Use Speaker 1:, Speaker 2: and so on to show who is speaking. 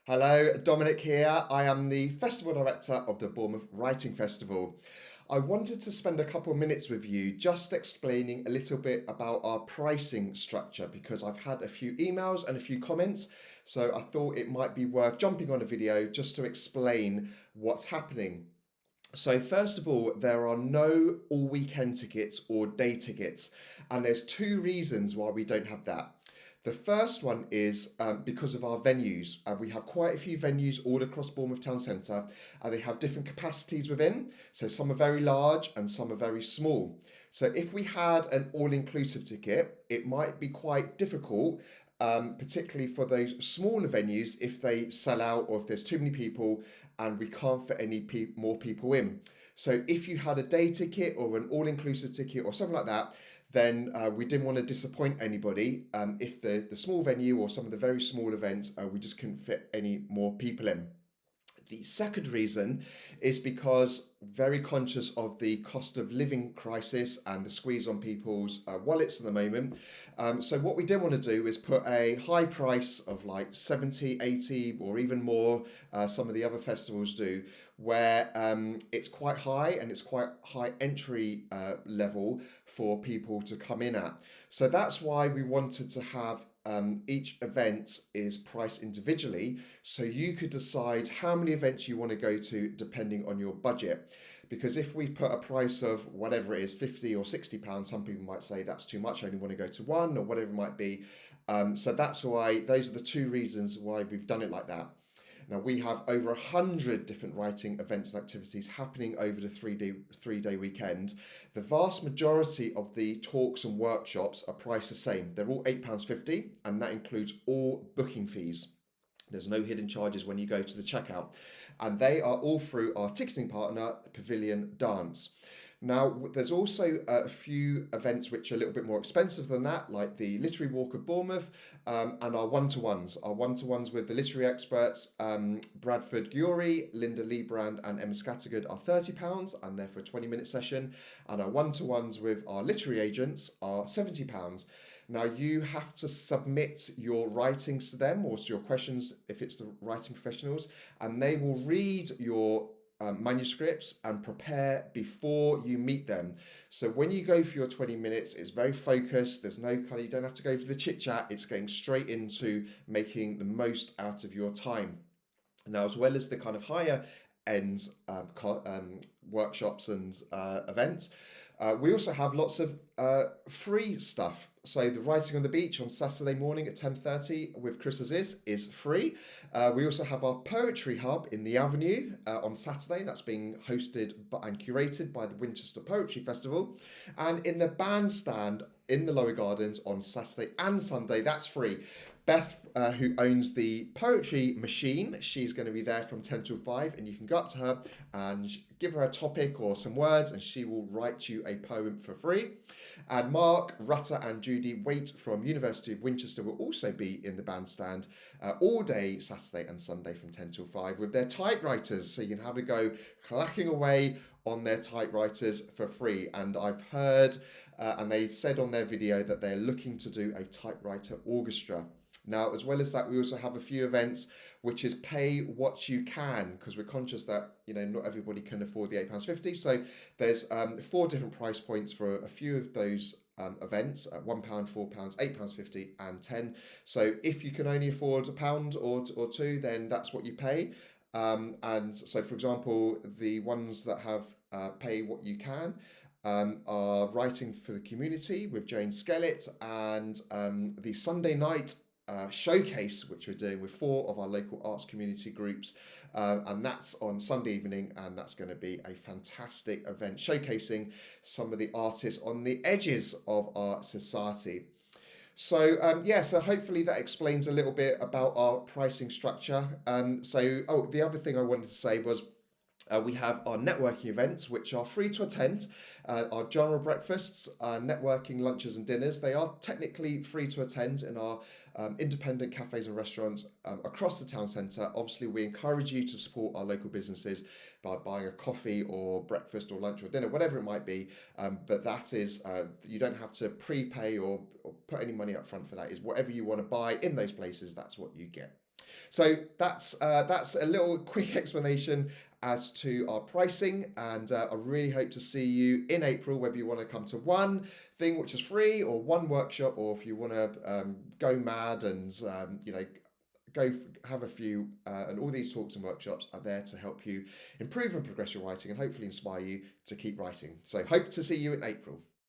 Speaker 1: Hello, Dominic here. I am the Festival Director of the Bournemouth Writing Festival. I wanted to spend a couple of minutes with you just explaining a little bit about our pricing structure because I've had a few emails and a few comments, so I thought it might be worth jumping on a video just to explain what's happening. So, first of all, there are no all weekend tickets or day tickets, and there's two reasons why we don't have that. The first one is because of our venues. We have quite a few venues all across Bournemouth Town Centre, and they have different capacities within. So, some are very large and some are very small. So, if we had an all inclusive ticket, it might be quite difficult. Particularly for those smaller venues, if they sell out or if there's too many people and we can't fit any more people in. So if you had a day ticket or an all-inclusive ticket or something like that, then we didn't want to disappoint anybody. If the small venue or some of the very small events, we just couldn't fit any more people in. The second reason is because very conscious of the cost of living crisis and the squeeze on people's wallets at the moment. So what we didn't want to do is put a high price of like 70, 80 or even more, some of the other festivals do, where it's quite high and it's quite high entry level for people to come in at. So that's why we wanted to have each event is priced individually, so you could decide how many events you want to go to depending on your budget. Because if we put a price of whatever it is, 50 or £60, some people might say that's too much, I only want to go to one, or whatever it might be. So that's why, those are the two reasons why we've done it like that. Now we have over 100 different writing events and activities happening over the three day weekend. The vast majority of the talks and workshops are priced the same. They're all £8.50, and that includes all booking fees. There's no hidden charges when you go to the checkout. And they are all through our ticketing partner, Pavilion Dance. Now, there's also a few events which are a little bit more expensive than that, like the Literary Walk of Bournemouth and our one-to-ones. Our one-to-ones with the literary experts, Bradford Gury, Linda Leebrand and Emma Scattergood are £30 and they're for a 20-minute session. And our one-to-ones with our literary agents are £70. Now, you have to submit your writings to them or your questions if it's the writing professionals, and they will read your manuscripts and prepare before you meet them. So when you go for your 20 minutes, it's very focused. There's no kind of, you don't have to go for the chit chat. It's going straight into making the most out of your time. Now, as well as the kind of higher end workshops and events, we also have lots of free stuff. So the Writing on the Beach on Saturday morning at 10:30 with Chris Aziz is free. We also have our Poetry Hub in the Avenue on Saturday. That's being hosted and curated by the Winchester Poetry Festival. And in the bandstand in the Lower Gardens on Saturday and Sunday, that's free. Beth, who owns the Poetry Machine, she's going to be there from 10 till 5, and you can go up to her and give her a topic or some words, and she will write you a poem for free. And Mark, Rutter, and Judy Waite from University of Winchester will also be in the bandstand all day Saturday and Sunday from 10 till 5 with their typewriters, so you can have a go clacking away on their typewriters for free. And I've heard, and they said on their video that they're looking to do a typewriter orchestra. Now, as well as that, we also have a few events which is pay what you can, because we're conscious that not everybody can afford the £8.50. So there's 4 different price points for a few of those events at £1, £4, £8.50 and 10. So if you can only afford a pound or two, then that's what you pay. And so, for example, the ones that have pay what you can are Writing for the Community with Jane Skellett, and the Sunday night showcase, which we're doing with 4 of our local arts community groups, and that's on Sunday evening, and that's going to be a fantastic event showcasing some of the artists on the edges of our society. So so hopefully that explains a little bit about our pricing structure. The other thing I wanted to say was we have our networking events, which are free to attend. Our genre breakfasts, networking lunches and dinners, they are technically free to attend in our independent cafes and restaurants across the town centre. Obviously, we encourage you to support our local businesses by buying a coffee or breakfast or lunch or dinner, whatever it might be. But that is, you don't have to prepay or put any money up front for that. Is whatever you want to buy in those places, that's what you get. So that's a little quick explanation as to our pricing, and I really hope to see you in April, whether you want to come to one thing which is free, or one workshop, or if you want to go mad and have a few. And all these talks and workshops are there to help you improve and progress your writing, and hopefully inspire you to keep writing. So hope to see you in April.